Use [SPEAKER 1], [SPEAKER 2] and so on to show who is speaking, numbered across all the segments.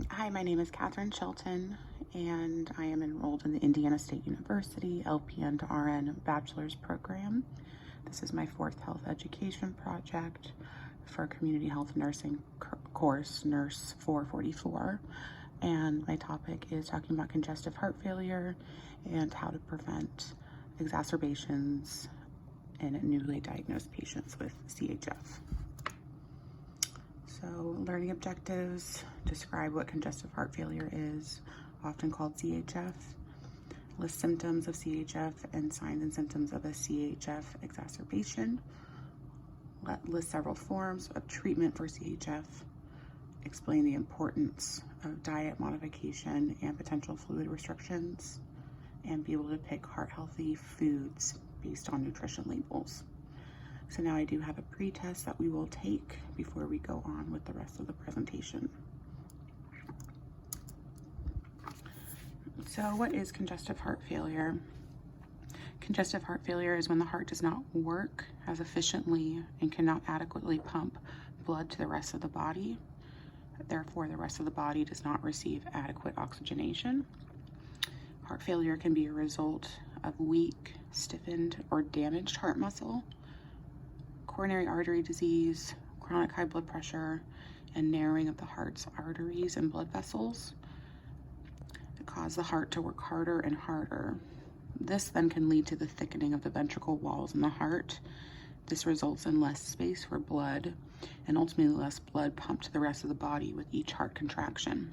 [SPEAKER 1] Hi, my name is Catherine Shelton, and I am enrolled in the Indiana State University LPN to RN bachelor's program. This is my fourth health education project for community health nursing course, NURC 444. And my topic is talking about congestive heart failure and how to prevent exacerbations in newly diagnosed patients with CHF. So, learning objectives: describe what congestive heart failure is, often called CHF. List symptoms of CHF and signs and symptoms of a CHF exacerbation. List several forms of treatment for CHF. Explain the importance of diet modification and potential fluid restrictions. And be able to pick heart-healthy foods based on nutrition labels. So now I do have a pre-test that we will take before we go on with the rest of the presentation. So what is congestive heart failure? Congestive heart failure is when the heart does not work as efficiently and cannot adequately pump blood to the rest of the body. Therefore, the rest of the body does not receive adequate oxygenation. Heart failure can be a result of weak, stiffened, or damaged heart muscle, coronary artery disease, chronic high blood pressure, and narrowing of the heart's arteries and blood vessels that cause the heart to work harder and harder. This then can lead to the thickening of the ventricle walls in the heart. This results in less space for blood and ultimately less blood pumped to the rest of the body with each heart contraction.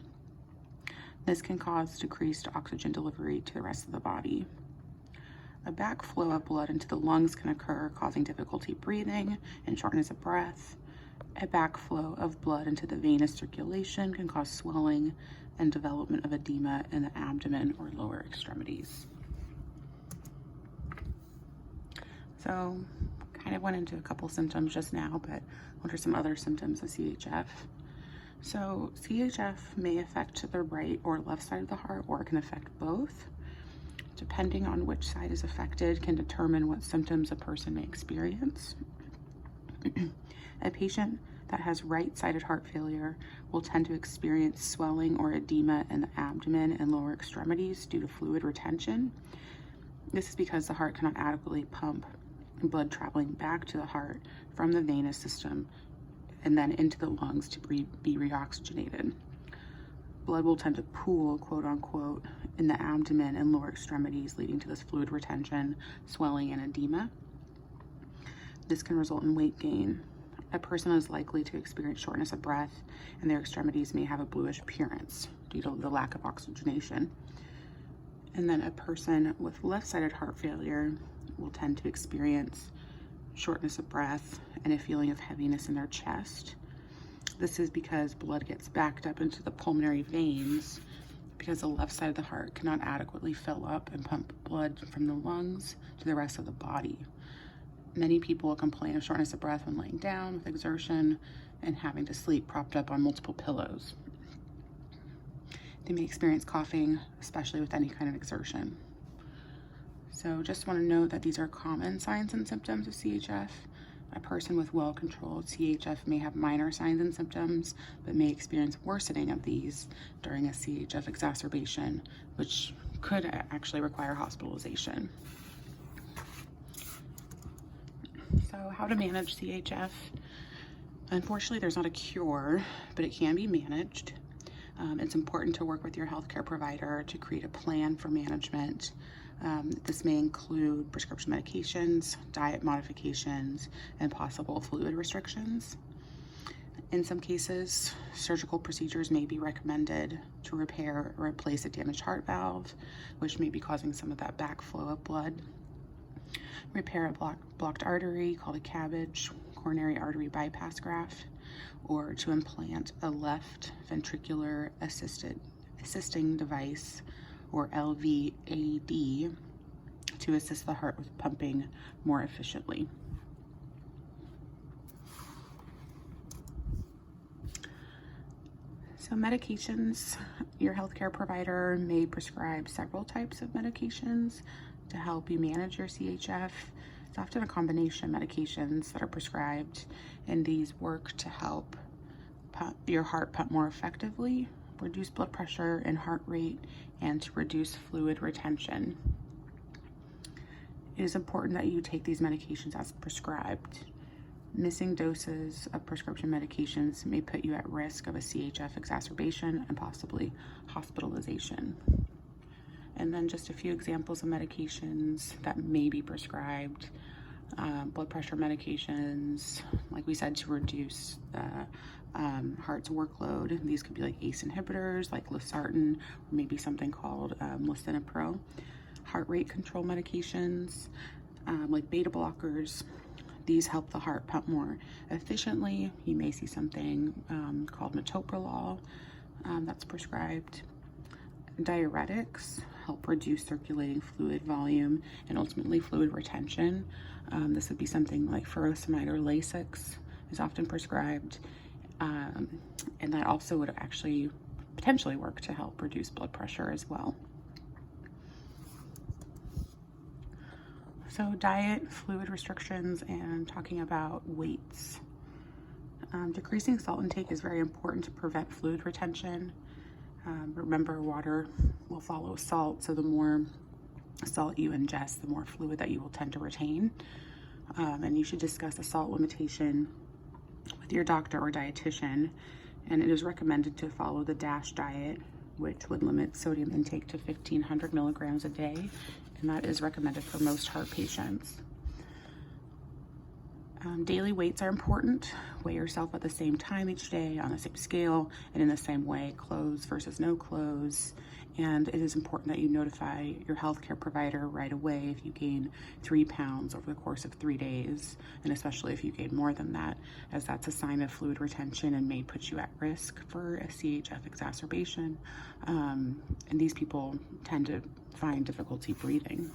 [SPEAKER 1] This can cause decreased oxygen delivery to the rest of the body. A backflow of blood into the lungs can occur, causing difficulty breathing and shortness of breath. A backflow of blood into the venous circulation can cause swelling and development of edema in the abdomen or lower extremities. So, kind of went into a couple symptoms just now, but what are some other symptoms of CHF? So, CHF may affect the right or left side of the heart, or it can affect both. Depending on which side is affected can determine what symptoms a person may experience. A patient that has right-sided heart failure will tend to experience swelling or edema in the abdomen and lower extremities due to fluid retention. This is because the heart cannot adequately pump blood traveling back to the heart from the venous system and then into the lungs to be reoxygenated. Blood will tend to pool, quote unquote, in the abdomen and lower extremities, leading to this fluid retention, swelling, and edema. This can result in weight gain. A person is likely to experience shortness of breath, and their extremities may have a bluish appearance due to the lack of oxygenation. And then a person with left-sided heart failure will tend to experience shortness of breath and a feeling of heaviness in their chest. This is because blood gets backed up into the pulmonary veins because the left side of the heart cannot adequately fill up and pump blood from the lungs to the rest of the body. Many people complain of shortness of breath when laying down with exertion and having to sleep propped up on multiple pillows. They may experience coughing, especially with any kind of exertion. So just want to note that these are common signs and symptoms of CHF. A person with well-controlled CHF may have minor signs and symptoms, but may experience worsening of these during a CHF exacerbation, which could actually require hospitalization. So how to manage CHF? Unfortunately, there's not a cure, but it can be managed. It's important to work with your healthcare provider to create a plan for management. This may include prescription medications, diet modifications, and possible fluid restrictions. In some cases, surgical procedures may be recommended to repair or replace a damaged heart valve, which may be causing some of that backflow of blood. Repair a blocked artery called a CABG, coronary artery bypass graft, or to implant a left ventricular assisting device, or LVAD, to assist the heart with pumping more efficiently. So medications, your healthcare provider may prescribe several types of medications to help you manage your CHF. It's often a combination of medications that are prescribed, and these work to help your heart pump more effectively reduce blood pressure and heart rate and to reduce fluid retention. It is important that you take these medications as prescribed. Missing doses of prescription medications may put you at risk of a CHF exacerbation and possibly hospitalization. And then just a few examples of medications that may be prescribed. Blood pressure medications, like we said, to reduce the heart's workload. These could be like ACE inhibitors, like losartan, or maybe something called lisinopril. Heart rate control medications, like beta blockers. These help the heart pump more efficiently. You may see something called metoprolol that's prescribed. Diuretics help reduce circulating fluid volume and ultimately fluid retention. This would be something like furosemide or Lasix is often prescribed, and that also would actually potentially work to help reduce blood pressure as well. So diet, fluid restrictions, and talking about weights. Decreasing salt intake is very important to prevent fluid retention. Remember, water will follow salt, so the more salt you ingest, the more fluid that you will tend to retain. And you should discuss a salt limitation with your doctor or dietitian. And it is recommended to follow the DASH diet, which would limit sodium intake to 1,500 milligrams a day, and that is recommended for most heart patients. Daily weights are important. Weigh yourself at the same time each day on the same scale and in the same way, clothes versus no clothes. And it is important that you notify your healthcare provider right away if you gain 3 pounds over the course of 3 days, and especially if you gain more than that, as that's a sign of fluid retention and may put you at risk for a CHF exacerbation. And these people tend to find difficulty breathing.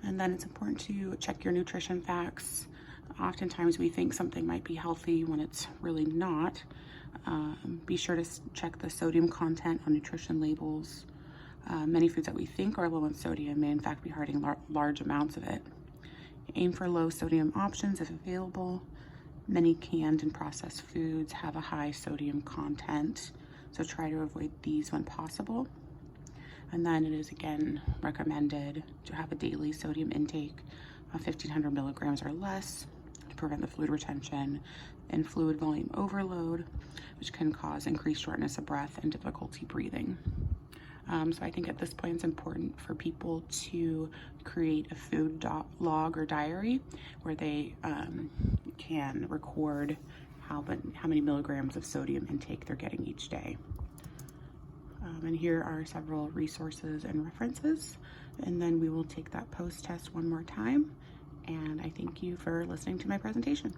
[SPEAKER 1] And then it's important to check your nutrition facts. Oftentimes we think something might be healthy when it's really not. Be sure to check the sodium content on nutrition labels. Many foods that we think are low in sodium may in fact be hiding large amounts of it. Aim for low sodium options if available. Many canned and processed foods have a high sodium content, so try to avoid these when possible. And then it is again recommended to have a daily sodium intake of 1,500 milligrams or less to prevent the fluid retention and fluid volume overload, which can cause increased shortness of breath and difficulty breathing. So I think at this point it's important for people to create a food log or diary where they can record how many milligrams of sodium intake they're getting each day. And here are several resources and references, and then we will take that post test one more time. And I thank you for listening to my presentation.